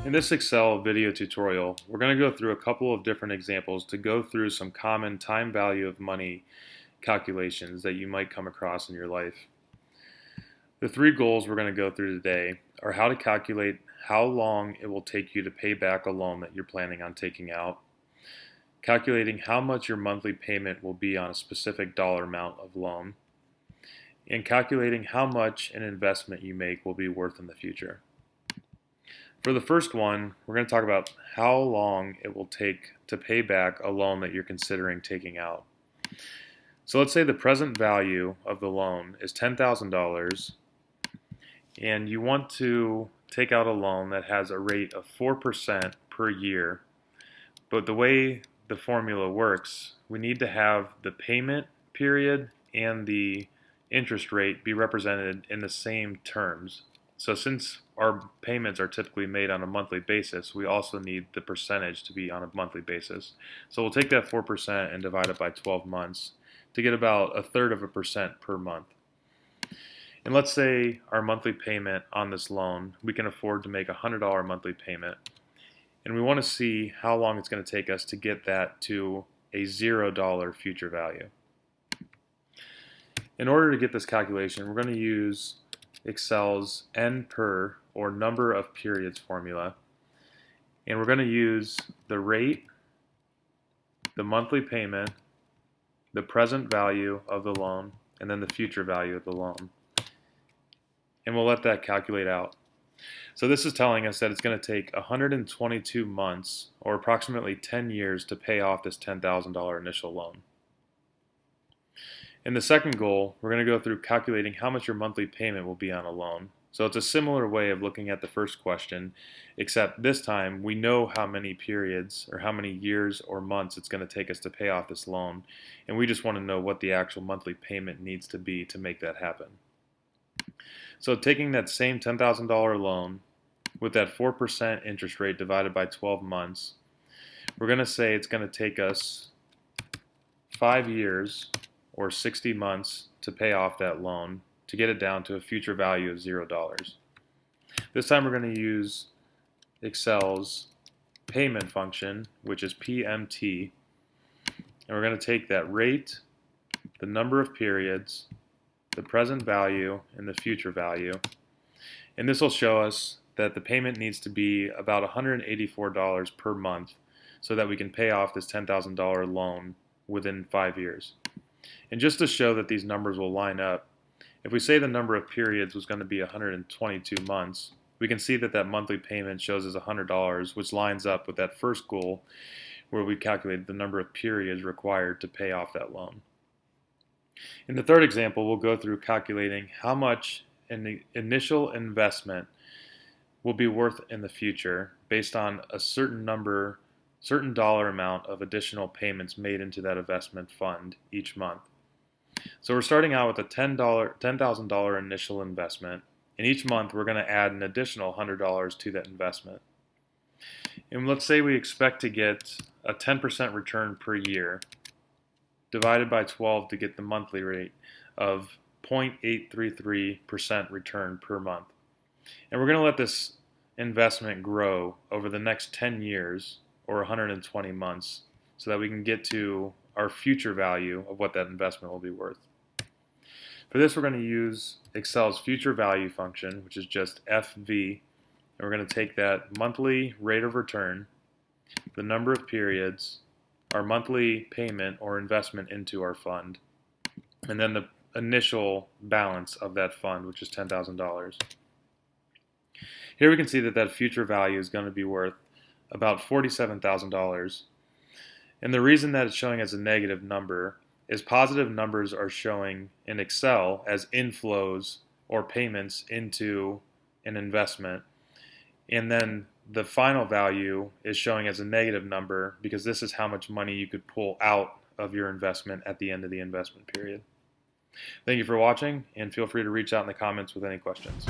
In this Excel video tutorial, we're going to go through a couple of different examples to go through some common time value of money calculations that you might come across in your life. The three goals we're going to go through today are how to calculate how long it will take you to pay back a loan that you're planning on taking out, calculating how much your monthly payment will be on a specific dollar amount of loan, and calculating how much an investment you make will be worth in the future. For the first one, we're going to talk about how long it will take to pay back a loan that you're considering taking out. So let's say the present value of the loan is $10,000 and you want to take out a loan that has a rate of 4% per year. But the way the formula works, we need to have the payment period and the interest rate be represented in the same terms. So since our payments are typically made on a monthly basis, we also need the percentage to be on a monthly basis. So we'll take that 4% and divide it by 12 months to get about 1/3% per month. And let's say our monthly payment on this loan, we can afford to make a $100 monthly payment. And we want to see how long it's going to take us to get that to a $0 future value. In order to get this calculation, we're going to use Excel's N per, or number of periods formula, and we're going to use the rate, the monthly payment, the present value of the loan, and then the future value of the loan, and we'll let that calculate out. So this is telling us that it's going to take 122 months, or approximately 10 years, to pay off this $10,000 initial loan. In the second goal, we're going to go through calculating how much your monthly payment will be on a loan. So it's a similar way of looking at the first question, except this time we know how many periods or how many years or months it's going to take us to pay off this loan, and we just want to know what the actual monthly payment needs to be to make that happen. So taking that same $10,000 loan with that 4% interest rate divided by 12 months, we're going to say it's going to take us 5 years or 60 months to pay off that loan to get it down to a future value of $0. This time we're going to use Excel's payment function, which is PMT, and we're going to take that rate, the number of periods, the present value, and the future value, and this will show us that the payment needs to be about $184 per month so that we can pay off this $10,000 loan within 5 years. And just to show that these numbers will line up, if we say the number of periods was going to be 122 months, we can see that that monthly payment shows as $100, which lines up with that first goal where we calculated the number of periods required to pay off that loan. In the third example, we'll go through calculating how much an initial investment will be worth in the future based on a certain dollar amount of additional payments made into that investment fund each month. So we're starting out with a $10,000 initial investment, and each month we're going to add an additional $100 to that investment. And let's say we expect to get a 10% return per year, divided by 12 to get the monthly rate of 0.833% return per month. And we're going to let this investment grow over the next 10 years, or 120 months, so that we can get to our future value of what that investment will be worth. For this, we're going to use Excel's future value function, which is just FV, and we're going to take that monthly rate of return, the number of periods, our monthly payment or investment into our fund, and then the initial balance of that fund, which is $10,000. Here we can see that that future value is going to be worth about $47,000. And the reason that it's showing as a negative number is positive numbers are showing in Excel as inflows or payments into an investment. And then the final value is showing as a negative number because this is how much money you could pull out of your investment at the end of the investment period. Thank you for watching, and feel free to reach out in the comments with any questions.